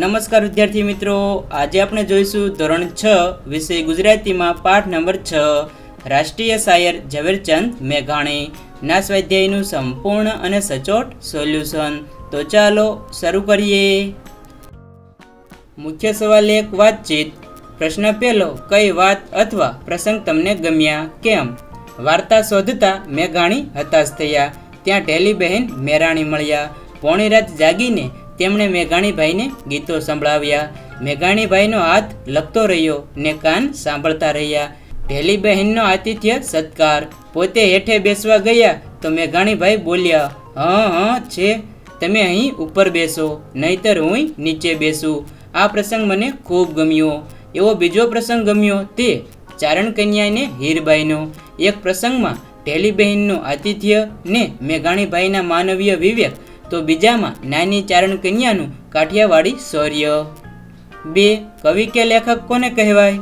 નમસ્કાર વિદ્યાર્થી મિત્રો, આજે આપણે જોઈશું ધોરણ 6 વિષય ગુજરાતીમાં પાઠ નંબર 6 રાષ્ટ્રીય શાયર ઝવેરચંદ મેઘાણી ના સ્વાધ્યાયનું સંપૂર્ણ અને સચોટ સોલ્યુશન। તો ચાલો શરૂ કરીએ। મુખ્ય સવાલ 1 વાતચીત। પ્રશ્ન પહેલો, કઈ વાત અથવા પ્રસંગ તમને ગમ્યા, કેમ? વાર્તા શોધતા મેઘાણી હતાશ થયા। ત્યાં ઢેલી બહેન મેરાણી મળ્યા। પોણી રાત જાગીને તેમણે મેઘાણીભાઈને ગીતો સંભળાવ્યા। મેઘાણીભાઈનો હાથ લખતો રહ્યો ને કાન સાંભળતા રહ્યા। ઢેલી બહેનનો આતિથ્ય સત્કાર। પોતે હેઠે બેસવા ગયા તો મેઘાણીભાઈ બોલ્યા, હા છે, તમે અહીં ઉપર બેસો, નહીતર હું નીચે બેસું। આ પ્રસંગ મને ખૂબ ગમ્યો। એવો બીજો પ્રસંગ ગમ્યો તે ચારણ કન્યાને હીરબાઈનો। એક પ્રસંગમાં ઢેલી બહેનનું આતિથ્ય ને મેઘાણીભાઈના માનવીય વિવેક, તો બીજામાં નાની ચારણ કન્યાનું કાઠિયાવાડી શૌર્ય। 2. કવિ કે લેખક કોને કહેવાય?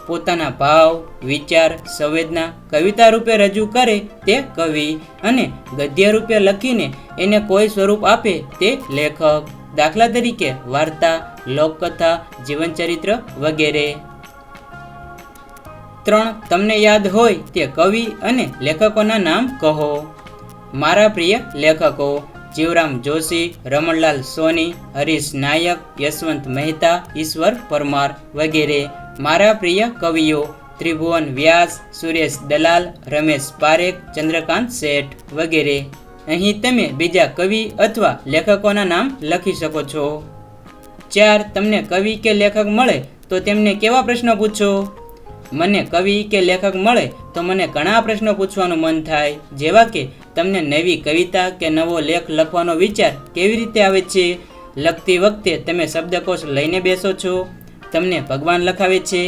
પોતાના ભાવ, વિચાર, સંવેદના કવિતા રૂપે રજૂ કરે તે કવિ, અને ગદ્ય રૂપે લખીને એને કોઈ સ્વરૂપ આપે તે લેખક। દાખલા તરીકે વાર્તા, લોકકથા, જીવનચરિત્ર વગેરે। 3. તમને યાદ હોય તે કવિ અને લેખકોના નામ કહો। મારા પ્રિય લેખકો: જીવરામ જોશી, રમણલાલ સોની, હરીશ નાયક, યશવંત મહેતા, ઈશ્વર પરમાર વગેરે। મારા પ્રિય કવિઓ: ત્રિભુવન વ્યાસ, સુરેશ દલાલ, રમેશ પારેખ, ચંદ્રકાંત શેઠ વગેરે। અહીં તમે બીજા કવિ અથવા લેખકોના નામ લખી શકો છો। 4. તમને કવિ કે લેખક મળે તો તેમને કેવા પ્રશ્નો પૂછો? મને કવિ કે લેખક મળે તો મને ઘણા પ્રશ્નો પૂછવાનું મન થાય, જેવા કે તમને નવી કવિતા કે નવો લેખ લખવાનો વિચાર કેવી રીતે આવે છે? લખતી વખતે તમે શબ્દકોશ લઈને બેસો છો? તમને ભગવાન લખાવે છે?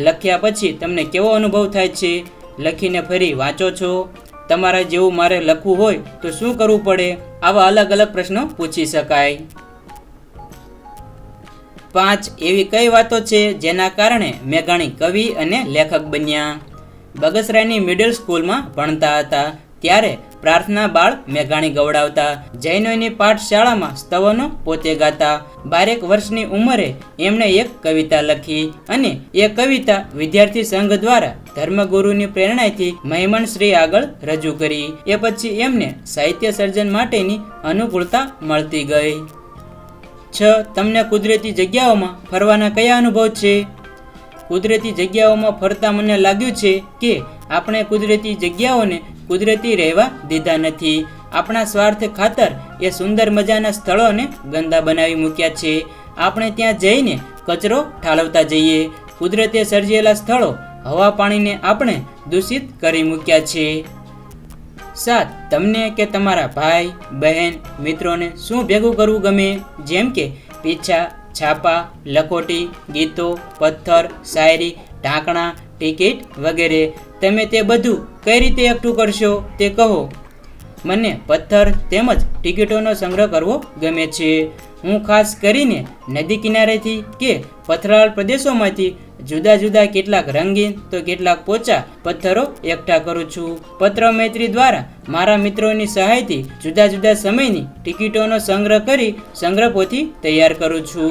લખ્યા પછી તમને કેવો અનુભવ થાય છે? લખીને ફરી વાંચો છો? તમારા જેવું મારે લખવું હોય તો શું કરવું પડે? આવા અલગ અલગ પ્રશ્નો પૂછી શકાય। 5. એવી કઈ વાતો છે જેના કારણે મેઘાણી કવિ અને લેખક બન્યા? બગસરાની મિડલ સ્કૂલમાં ભણતા હતા ત્યારે પ્રાર્થના બાળ મેઘાણી ગવડાવતા। જૈનોની પાઠશાળામાં સ્તવનો પોતે ગાતા। 12 વર્ષની ઉંમરે એમણે એક કવિતા લખી અને એ કવિતા વિદ્યાર્થી સંઘ દ્વારા ધર્મગુરુની પ્રેરણાથી મહેમનશ્રી આગળ રજૂ કરી। એ પછી એમને સાહિત્ય સર્જન માટેની અનુકૂળતા મળતી ગઈ। 6. તમને કુદરતી જગ્યાઓમાં ફરવાના કયા અનુભવ છે? કુદરતી જગ્યાઓમાં ફરતા મને લાગ્યું છે કે આપણે કુદરતી જગ્યાઓને કુદરતી રહેવા દીધા નથી। આપણા સ્વાર્થ ખાતર એ સુંદર મજાના સ્થળોને ગંદા બનાવી મૂક્યા છે। આપણે ત્યાં જઈને કચરો ઠાલવતા જઈએ। કુદરતે સર્જેલા સ્થળો, હવા, પાણીને આપણે દૂષિત કરી મૂક્યા છે। 7. તમને કે તમારા ભાઈ, બહેન, મિત્રોને શું ભેગું કરવું ગમે? જેમ કે પીછા, છાપા, લખોટી, ગીતો, પથ્થર, શાયરી, ઢાંકણા, ટિકિટ વગેરે। તમે તે બધું કઈ રીતે એકઠું કરશો તે કહો। મને પથ્થર તેમજ ટિકિટોનો સંગ્રહ કરવો ગમે છે। હું ખાસ કરીને નદી કિનારેથી કે પથરાળ પ્રદેશોમાંથી જુદા જુદા કેટલાક રંગીન તો કેટલાક પોચા પથ્થરો એકઠા કરું છું। પત્ર મૈત્રી દ્વારા મારા મિત્રોની સહાયથી જુદા જુદા સમયની ટિકિટોનો સંગ્રહ કરી સંગ્રહપોથી તૈયાર કરું છું।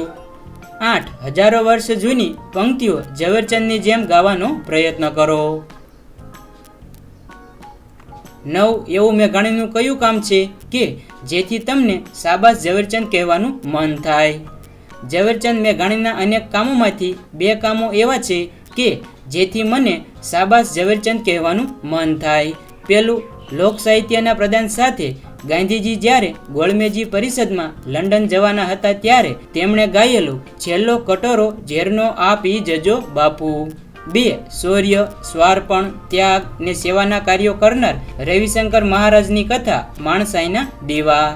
8. હજારો વર્ષ જૂની પંક્તિઓ ઝવેરચંદની જેમ ગાવાનો પ્રયત્ન કરો। 9. એવું મેઘાણીનું કયું કામ છે કે જેથી તમને શાબાશ ઝવેરચંદ કહેવાનું મન થાય? ઝવેરચંદ મેઘાણીના અનેક કામોમાંથી 2 કામો એવા છે કે જેથી મને શાબાશ ઝવેરચંદ કહેવાનું મન થાય। પહેલું, લોક સાહિત્યના પ્રદાન સાથે ગાંધીજી જ્યારે ગોળમેજી પરિષદમાં લંડન જવાના હતા ત્યારે તેમણે ગાયેલું છેલ્લો કટોરો ઝેરનો આ પી જજો બાપુ। 2. શૌર્ય, સ્વાર્પણ, ત્યાગ ને સેવાના કાર્યો કરનાર રવિશંકર મહારાજની કથા માણસાઈના દીવા।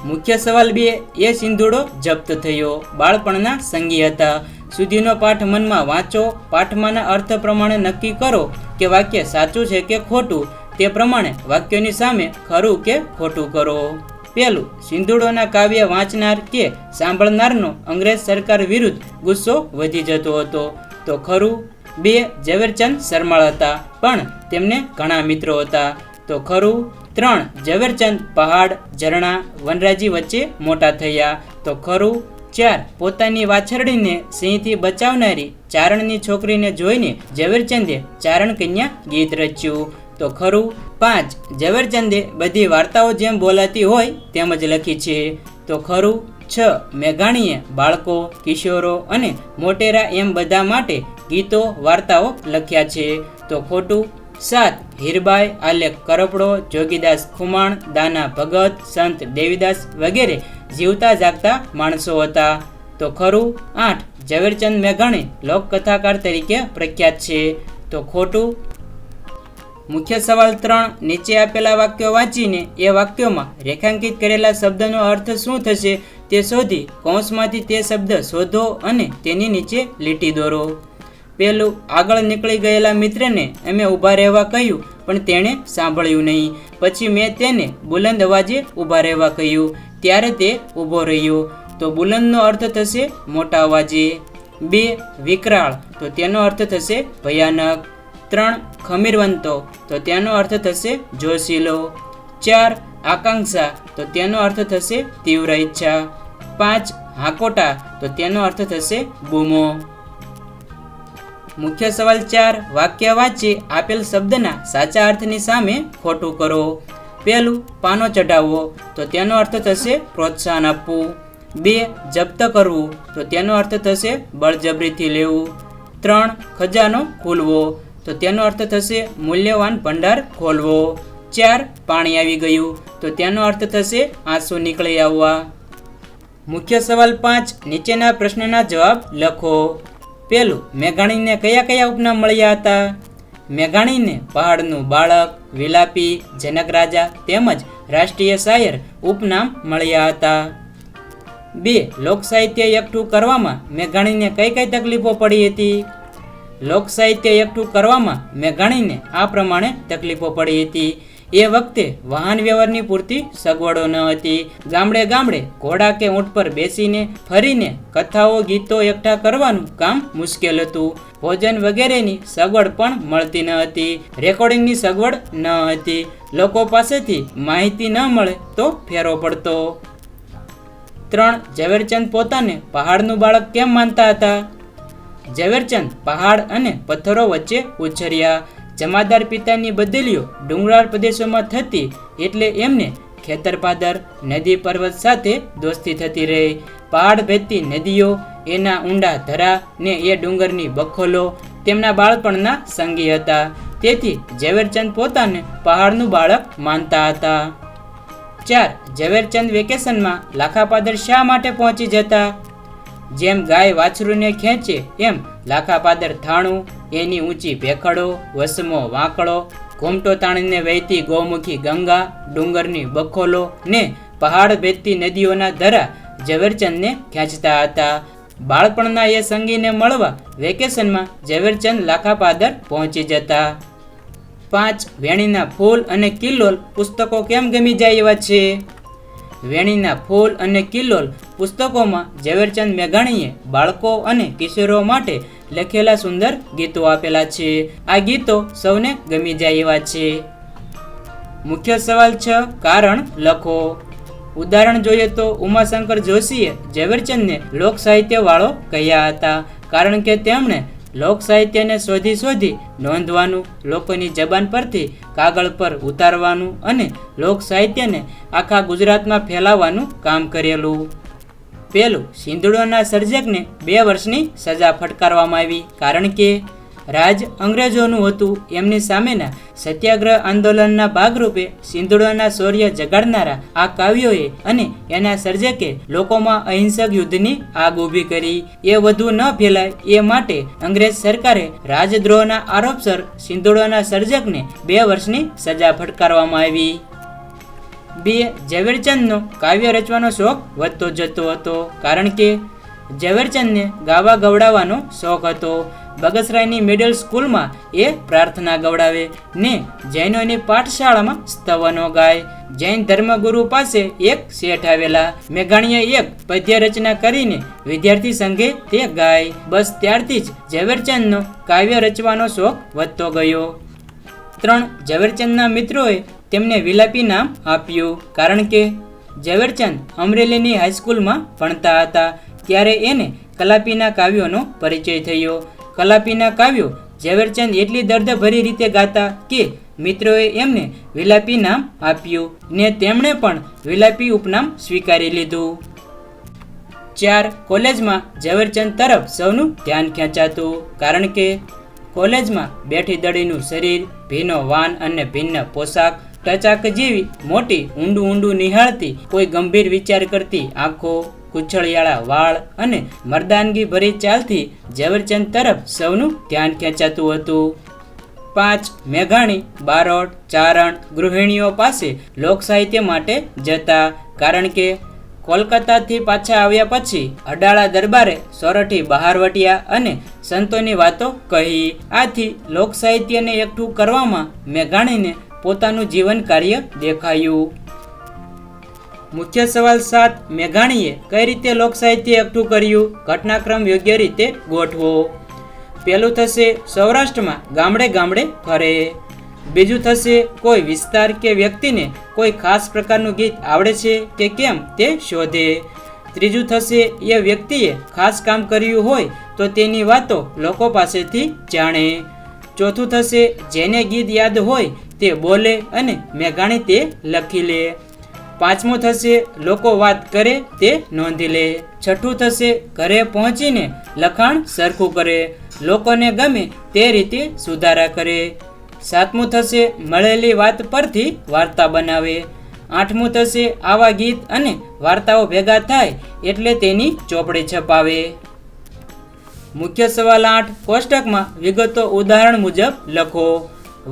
મુખ્ય સવાલ 2, એ સિંધુડો જપ્ત થયો, બાળપણના સંગી હતા સુધીનો પાઠ મનમાં વાંચો। પાઠમાંના અર્થ પ્રમાણે નક્કી કરો કે વાક્ય સાચું છે કે ખોટું, તે પ્રમાણે વાક્યોની સામે ખરું કે ખોટું કરો। પહેલું, સિંધુડોના કાવ્ય વાંચનાર કે સાંભળનારનો અંગ્રેજ સરકાર વિરુદ્ધ ગુસ્સો વધી જતો હતો, તો ખરું। 2. ઝવેરચંદ શરમાળ હતા પણ તેમને ઘણા મિત્રો હતા, તો ખરું। 3. ઝવેરચંદ પહાડ, ઝરણા, વનરાજી વચ્ચે મોટા થયા, તો ખરું। 4. પોતાની વાછરડીને સિંહથી બચાવનારી ચારણની છોકરીને જોઈને ઝવેરચંદે ચારણ કન્યા ગીત રચ્યું. તો ખરું. 5. ઝવેરચંદે બધી વાર્તાઓ જેમ બોલાતી હોય તેમ જ લખી છે. તો ખરું. 6. મેઘાણીએ બાળકો, કિશોરો અને મોટેરા એમ બધા માટે ગીતો, વાર્તાઓ લખ્યા છે. તો ખોટું. 7. હીરબાઈ, આલેખ કરપડો, જોગીદાસ ખુમાણ, દાના ભગત, સંત દેવીદાસ વગેરે જીવતા જાગતા માણસો હતા. તો ખરું. 8. ઝવેરચંદ મેઘાણી લોકકથાકાર તરીકે પ્રખ્યાત છે. તો ખોટું. મુખ્ય સવાલ 3. નીચે આપેલા વાક્યો વાંચીને એ વાક્યોમાં રેખાંકિત કરેલા શબ્દનો અર્થ શું થશે તે શોધી કૌંસમાંથી તે શબ્દ શોધો અને તેની નીચે લીટી દોરો. પહેલું, આગળ નીકળી ગયેલા મિત્રને અમે ઊભા રહેવા કહ્યું પણ તેણે સાંભળ્યું નહીં. પછી મેં તેને બુલંદ અવાજે ઊભા રહેવા કહ્યું ત્યારે તે ઊભો રહ્યો. તો બુલંદનો અર્થ થશે મોટા અવાજે. 2. વિકરાળ, તો તેનો અર્થ થશે ભયાનક. 3. ખમીરવંતો, તો તેનો અર્થ થશે જોશીલો. 4. આકાંક્ષા, તો તેનો અર્થ થશે તીવ્ર ઈચ્છા. 5. હાકોટા, તો તેનો અર્થ થશે બૂમો. મુખ્ય સવાલ 4. વાક્ય વાંચી આપેલ શબ્દના સાચા અર્થની સામે ખોટું કરો. પહેલું, પાનો ચઢાવવો, તો તેનો અર્થ થશે પ્રોત્સાહન આપવું. 2. જપ્ત કરવું, તો તેનો અર્થ થશે બળજબરીથી લેવું. 3. ખજાનો ખોલવો, તો તેનો અર્થ થશે મૂલ્યવાન ભંડાર ખોલવો. 4. પાણી આવી ગયું, તો તેનો અર્થ થશે આંસુ નીકળી આવવા. મુખ્ય સવાલ 5. નીચેના પ્રશ્નના જવાબ લખો. પહેલું, મેઘાણીને કયા કયા ઉપનામ મળ્યા હતા? મેઘાણીને પહાડનું બાળક, વિલાપી, જનક રાજા તેમજ રાષ્ટ્રીય શાયર ઉપનામ મળ્યા હતા. 2. લોકસાહિત્ય એકઠું કરવામાં મેઘાણીને કઈ કઈ તકલીફો પડી હતી? લોકસાહિત્ય એકઠું કરવામાં મેઘાણીને આ પ્રમાણે તકલીફો પડી હતી. એ વખતે વાહન વ્યવહારની પૂરતી સગવડો ન હતી. ગામડે ગામડે ઘોડા કે ઊંટ પર બેસીને ફરીને કથાઓ, ગીતો એકઠા કરવાનું કામ મુશ્કેલ હતું. ભોજન વગેરેની સગવડ પણ મળતી ન હતી. રેકોર્ડિંગની સગવડ ન હતી. લોકો પાસેથી માહિતી ન મળે તો ફેરો પડતો. 3. ઝવેરચંદ પોતાને પહાડનું બાળક કેમ માનતા હતા? ઝવેરચંદ પહાડ અને પથ્થરો વચ્ચે ઉછર્યા. જમાદાર પિતાની બદલીઓ ડુંગરાળ પ્રદેશોમાં થતી એટલે એમને ખેતરપાદર, નદી પર્વત સાથે દોસ્તી થતી રહી. પહાડ ભેદતી નદીઓ, એના ઊંડા ધરા ને એ ડુંગરની બખોલો તેમના બાળપણના સંગી હતા. તેથી ઝવેરચંદ પોતાને પહાડનું બાળક માનતા હતા. 4. ઝવેરચંદ વેકેશનમાં લાખાપાદર શા માટે પહોંચી જતા? જેમ ગાય વાછરૂને ખેંચે એમ લાખાપાદર થાણું, એની ઊંચી ભેખડો, વસમો વાંકડો, ઘૂમટો તાણીને વહેતી ગૌમુખી ગંગા, ડુંગરની બખોલો ને પહાડ ભેદતી નદીઓના ધરા ઝવેરચંદને ખેંચતા હતા. બાળપણના એ સંગીને મળવા વેકેશનમાં ઝવેરચંદ લાખાપાદર પહોંચી જતા. 5. વેણીના ફૂલ અને કિલ્લોલ પુસ્તકો કેમ ગમી જાય એવા છે? વેણીના ફૂલ અને કિલ્લોલ પુસ્તકોમાં ઝવેરચંદ મેઘાણીએ બાળકો અને કિશોરો માટે લખેલા સુંદર ગીતો આપેલા છે. આ ગીતો સૌને ગમી જાય એવા છે. મુખ્ય સવાલ 6. કારણ લખો. ઉદાહરણ જોઈએ તો ઉમાશંકર જોશીએ ઝવેરચંદને લોક સાહિત્ય વાળો કહ્યા હતા, કારણ કે તેમણે લોક સાહિત્યને શોધી નોંધવાનું, લોકોની જબાન પરથી કાગળ પર ઉતારવાનું અને લોક સાહિત્યને આખા ગુજરાતમાં ફેલાવવાનું કામ કરેલું. પહેલું, સિંધુડોના સર્જકને 2 વર્ષની સજા ફટકારવામાં આવી, કારણ કે રાજ અંગ્રેજોનું હતું. એમની સામેના સત્યાગ્રહ આંદોલનના ભાગરૂપે સિંધુડોના શૌર્ય જગાડનારા આ કાવ્યોએ અને એના સર્જકે લોકોમાં અહિંસક યુદ્ધની આગ ઊભી કરી. એ વધુ ન ફેલાય એ માટે અંગ્રેજ સરકારે રાજદ્રોહના આરોપસર સિંધુડોના સર્જકને 2 વર્ષની સજા ફટકારવામાં આવી. 2. ઝવેરચંદનો કાવ્ય રચવાનો શોખ વધતો જતો હતો, કારણ કે ઝવેરચંદને ગાવા ગવડાવવાનો શોખ હતો. બગસરાયની મિડલ સ્કૂલમાં એ પ્રાર્થના ગવડાવે ને જૈનોની પાઠશાળામાં સ્તવનો ગાય. જૈન ધર્મગુરુ પાસે એક શેઠ આવેલા. મેઘાણીએ એક પદ્ય રચના કરીને વિદ્યાર્થી સંઘે તે ગાય. બસ ત્યારથી જ ઝવેરચંદનો કાવ્ય રચવાનો શોખ વધતો ગયો. 3. ઝવેરચંદના મિત્રોએ તેમને વિલાપી નામ આપ્યું, કારણ કે ઝવેરચંદ અમરેલીની હાઈસ્કૂલમાં ભણતા હતા. ત્યારે એને કલાપીના કાવ્યોનો પરિચય થયો. કલાપીના કાવ્યો ઝવેરચંદ એટલી દર્દભરી રીતે ગાતા કે મિત્રોએ એમને વિલાપી નામ આપ્યું ને તેમણે પણ વિલાપી ઉપનામ સ્વીકારી લીધું. 4. કોલેજમાં ઝવેરચંદ તરફ સૌનું ધ્યાન ખેંચાતું, કારણ કે કોલેજમાં બેઠી દડીનું શરીર, ભીનો વાન અને ભિન્ન પોશાક, ટચાક જેવી મોટી ઊંડું નિહાળતી કોઈ ગંભીર વિચાર કરતી આંખો, કુછળિયાળા વાળ અને મર્દાનગી ભરી ચાલથી ઝવેરચંદ તરફ સૌનું ધ્યાન ખેંચાતું હતું. 5. મેઘાણી, બારોટ, ચારણ, ગૃહિણીઓ પાસે લોકસાહિત્ય માટે જતા, કારણ કે કોલકાતાથી પાછા આવ્યા પછી અડાળા દરબારે સોરઠી બહારવટિયા અને સંતોની વાતો કહી. આથી લોકસાહિત્યને એકઠું કરવામાં મેઘાણીને પોતાનું જીવન કાર્ય દેખાયું. મુખ્ય સવાલ 7. મેઘાણીએ કઈ રીતે લોકસાહિત્ય એકઠું કર્યું? ઘટનાક્રમ યોગ્ય રીતે ગોઠવો. પહેલું થશે સૌરાષ્ટ્રમાં ગામડે ગામડે ફરે. બીજું થશે કોઈ વિસ્તાર કે વ્યક્તિને કોઈ ખાસ પ્રકારનું ગીત આવડે છે કે કેમ તે શોધે. ત્રીજું થશે એ વ્યક્તિએ ખાસ કામ કર્યું હોય તો તેની વાતો લોકો પાસેથી જાણે. ચોથું થશે જેને ગીત યાદ હોય તે બોલે અને મેઘાણી તે લખી લે. પાંચમું થશે લોકો વાત કરે તે નોંધી લે. છઠ્ઠું થશે ઘરે પહોંચીને લખાણ સરખું કરે, લોકોને ગમે તે રીતે સુધારા કરે. સાતમું થશે મળેલી વાત પરથી વાર્તા બનાવે. આઠમું થશે આવા ગીત અને વાર્તાઓ ભેગા થાય એટલે તેની ચોપડી છપાવે. મુખ્ય સવાલ 8. કોષ્ટકમાં વિગતો ઉદાહરણ મુજબ લખો.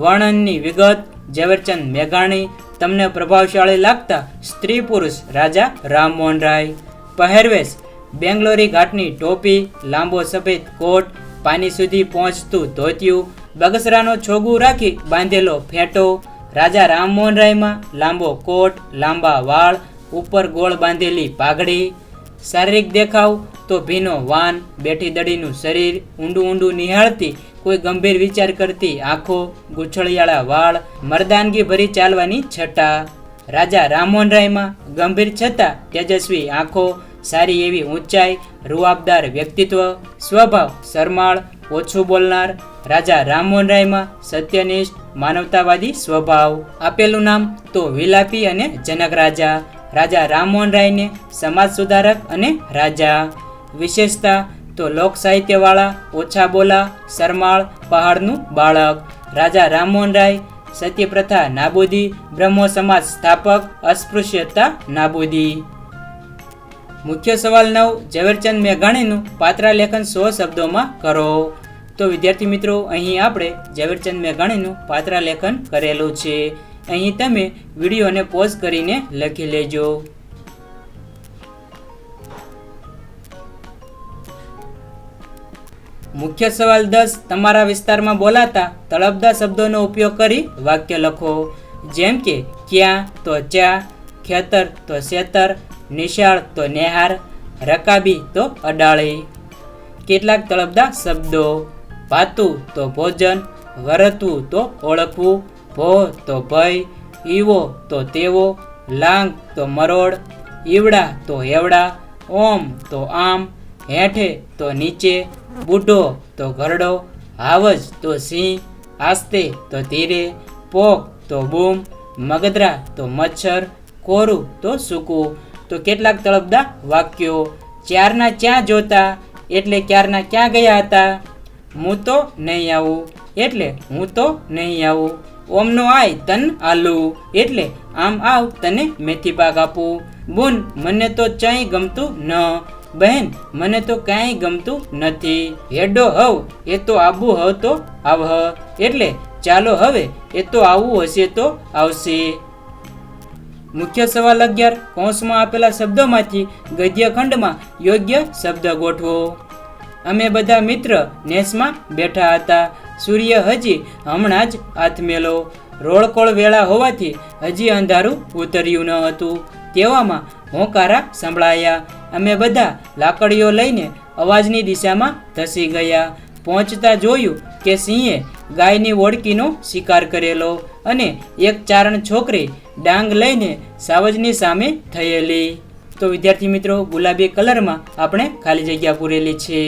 વર્ણનની વિગત: ઝવેરચંદ મેઘાણી તમને પ્રભાવશાળી લાગતા સ્ત્રી પુરુષ રાજા રામમોહન રાય. પહેરવેશ: બેંગ્લોરી ઘાટની ટોપી, લાંબો સફેદ કોટ, પાની સુધી પહોંચતું ધોતિયું, બગસરાનો છોગું રાખી બાંધેલો ફેંટો. રાજા રામમોહન રાયમાં લાંબો કોટ, લાંબા વાળ, ઉપર ગોળ બાંધેલી પાઘડી. શારીરિક દેખાવ તો ભીનો વાન, બેઠી દડીનું શરીર, ઊંડું નિહાળતી કોઈ ગંભીર વિચાર કરતી આંખો, ગુછળિયાળા વાળ, મર્દાનગી ભરી ચાલવાની છટા. રાજા રામમોહન રાયમાં ગંભીર છતાં તેજસ્વી આંખો, સારી એવી ઊંચાઈ, રૂઆબદાર વ્યક્તિત્વ, સ્વભાવ શરમાળ, ઓછું બોલનાર. રાજા રામમોહન રાયમાં સત્યનિષ્ઠ, માનવતાવાદી સ્વભાવ. આપેલું નામ તો વિલાપી અને જનક રાજા. રાજા રામમોહન રાયને સમાજ સુધારક અને રાજા. વિશેષતા તો લોક સાહિત્યવાળા, ઓછા બોલા, શરમાળ, પહાડનું બાળક. રાજા રામમોહન રાય સત્યપ્રથા નાબૂદી, બ્રહ્મો સમાજ સ્થાપક, અસ્પૃશ્યતા નાબૂદી. મુખ્ય સવાલ 9. ઝવેરચંદ મેઘાણીનું પાત્રાલેખન 100 શબ્દોમાં કરો. તો વિદ્યાર્થી મિત્રો, અહીં આપણે ઝવેરચંદ મેઘાણીનું પાત્રાલેખન કરેલું છે. અહીં તમે વિડીયોને પોઝ કરીને લખી લેજો. મુખ્ય સવાલ 10. તમારા વિસ્તારમાં બોલાતા તળપદા શબ્દોનો ઉપયોગ કરી વાક્ય લખો. જેમ કે ક્યાં તો ચા, ખેતર તો શેતર, નિશાળ તો નેહાર, રકાબી તો અડાળી. કેટલાક તળપદા શબ્દો: ભાતું તો ભોજન, વરતવું તો ઓળખવું, ભો તો ભય, ઈવો તો તેવો, લાંગ તો મરોડ, ઈવડા તો હેવડા, ઓમ તો આમ, હેઠે તો નીચે, બુઢો તો ઘરડો, હાવજ તો સિંહ, આસ્તે તો ધીરે, પોક તો બૂમ, મગદરા તો મચ્છર, કોરું તો સૂકું. તો કેટલાક તળપદા વાક્યો: ચારના ક્યાં જોતા એટલે ક્યારના ક્યાં ગયા હતા. હું તો નહીં આવું એટલે હું તો નહીં આવું. ઓમનો આય તન આલુ એટલે આમ આવ તને મેથી પાક આપું. બુન મને તો ચાંય ગમતું ન, બહેન મને તો કાંઈ ગમતું નથી. હેડો હવ એ તો આબુ હવ તો આવ એટલે ચાલો હવે એ તો આવું હશે તો આવશે. મુખ્ય સવાલ 11. કૌંસમાં આપેલા શબ્દોમાંથી ગદ્ય ખંડમાં યોગ્ય શબ્દ ગોઠવો. અમે બધા મિત્ર નેસમાં બેઠા હતા. સૂર્ય હજી હમણાં જ આથમેલો. રોળકોળ વેળા હોવાથી હજી અંધારું ઉતર્યું ન હતું. તેવામાં હોંકારા સંભળાયા. અમે બધા લાકડીઓ લઈને અવાજની દિશામાં ધસી ગયા. પહોંચતા જોયું કે સિંહે ગાયની ઓળકીનો શિકાર કરેલો અને એક ચારણ છોકરી ડાંગ લઈને સાવજની સામે થયેલી. તો વિદ્યાર્થી મિત્રો ગુલાબી કલરમાં આપણે ખાલી જગ્યા પૂરેલી છે.